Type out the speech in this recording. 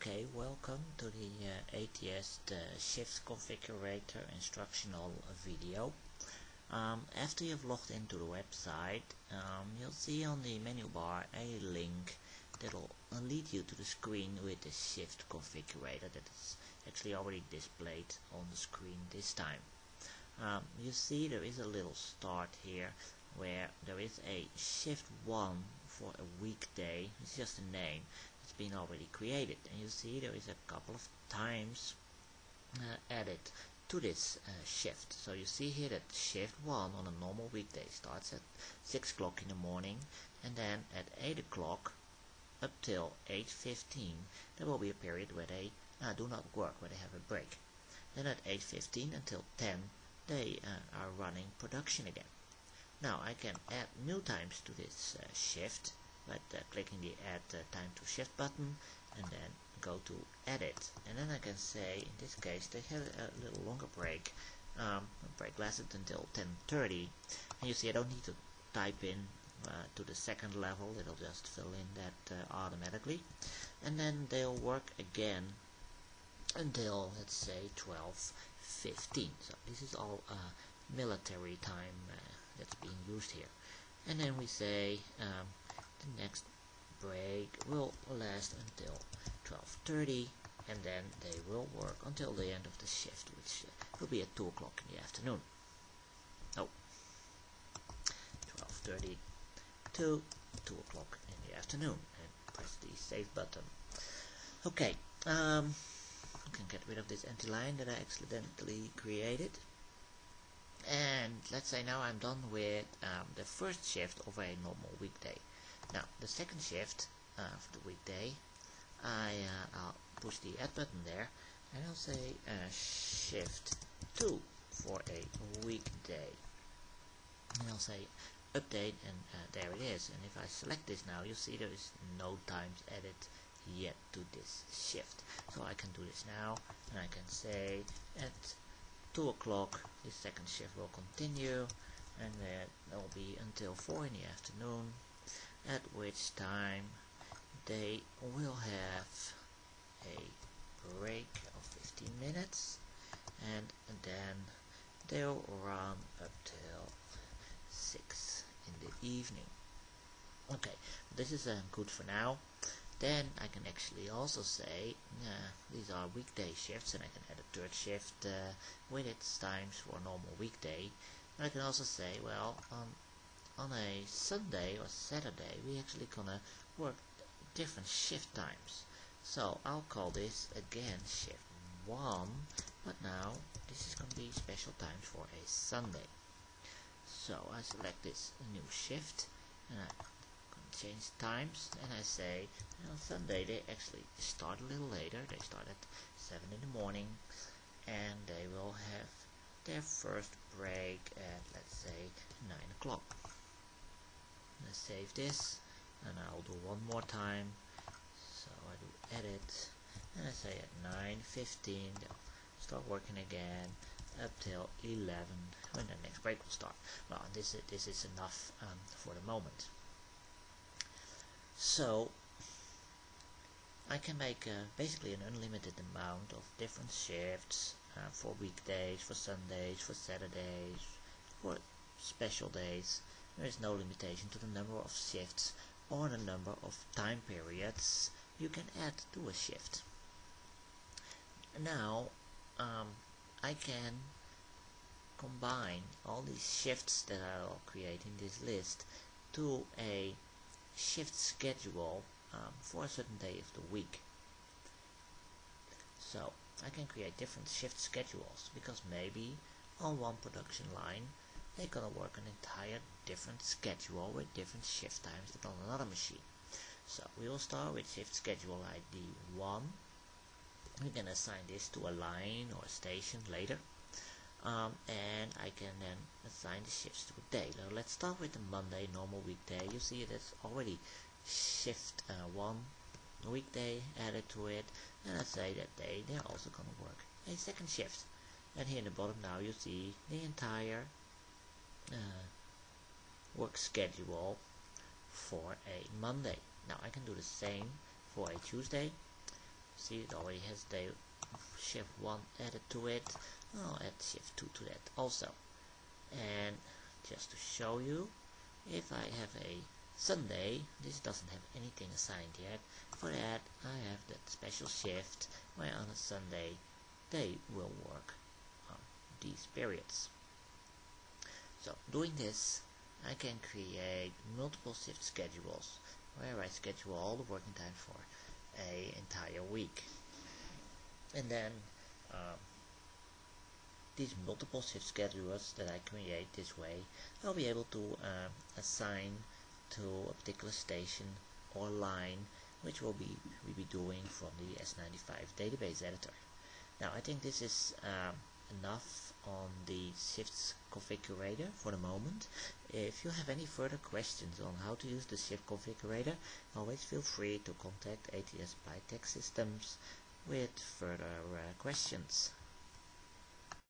Okay, welcome to the ATS Shift Configurator instructional video. After you've logged into the website, you'll see on the menu bar a link that will lead you to the screen with the Shift Configurator that is actually already displayed on the screen this time. You see there is a little start here where there is a Shift 1 for a weekday. It's just a name. It's been already created, and you see there is a couple of times added to this shift. So you see here that shift 1 on a normal weekday starts at 6 o'clock in the morning, and then at 8 o'clock up till 8:15 there will be a period where they do not work, where they have a break. Then at 8:15 until 10 they are running production again. Now I can add new times to this shift by clicking the add time to shift button and then go to edit, and then I can say in this case they have a little longer break. Break lasted until 10:30, and you see I don't need to type in to the second level, it'll just fill in that automatically, and then they'll work again until, let's say, 12:15. So this is all military time that's being used here. And then we say the next break will last until 12:30, and then they will work until the end of the shift, which will be at 2 o'clock in the afternoon. Oh, 12:30 to 2 o'clock in the afternoon, and press the save button. Okay, I can get rid of this empty line that I accidentally created. And let's say now I'm done with the first shift of a normal weekday. Now the second shift of the weekday, I'll push the add button there, and I'll say shift 2 for a weekday, and I'll say update, and there it is. And if I select this now, you see there is no times added yet to this shift. So I can do this now, and I can say at 2 o'clock this second shift will continue, and that will be until 4 in the afternoon, at which time they will have a break of 15 minutes, and then they'll run up till 6 in the evening. Okay, this is good for now. Then I can actually also say these are weekday shifts, and I can add a third shift with its times for a normal weekday. And I can also say, well, on a Sunday or Saturday we actually gonna work different shift times. So I'll call this again shift 1, but now this is gonna be special times for a Sunday. So I select this new shift, and I change times, and I say on Sunday they actually start a little later. They start at 7 in the morning, and they will have their first break at, let's say, 9 o'clock. Let's save this, and I'll do one more time. So I do edit, and I say at 9:15 they'll start working again up till 11 when the next break will start. Well, this is enough for the moment. So I can make basically an unlimited amount of different shifts for weekdays, for Sundays, for Saturdays, for special days. There is no limitation to the number of shifts or the number of time periods you can add to a shift. Now I can combine all these shifts that I'll create in this list to a shift schedule for a certain day of the week. So I can create different shift schedules, because maybe on one production line they're gonna work an entire different schedule with different shift times than on another machine. So we will start with shift schedule ID 1. We can assign this to a line or a station later, and I can then assign the shifts to a day. Now let's start with the Monday normal weekday. You see that's already shift 1 weekday added to it, and I say that they're also going to work a second shift. And here in the bottom now you see the entire work schedule for a Monday. Now I can do the same for a Tuesday. see it already has day shift 1 added to it. I'll add shift 2 to that also. And just to show you, if I have a Sunday, this doesn't have anything assigned yet. For that I have that special shift where on a Sunday they will work on these periods. So doing this, I can create multiple shift schedules where I schedule all the working time for an entire week. And then these multiple shift schedulers that I create this way, I'll be able to assign to a particular station or line, which we'll be doing from the S95 database editor. Now I think this is enough on the shifts configurator for the moment. If you have any further questions on how to use the shift configurator, always feel free to contact ATS by Tech Systems with further questions.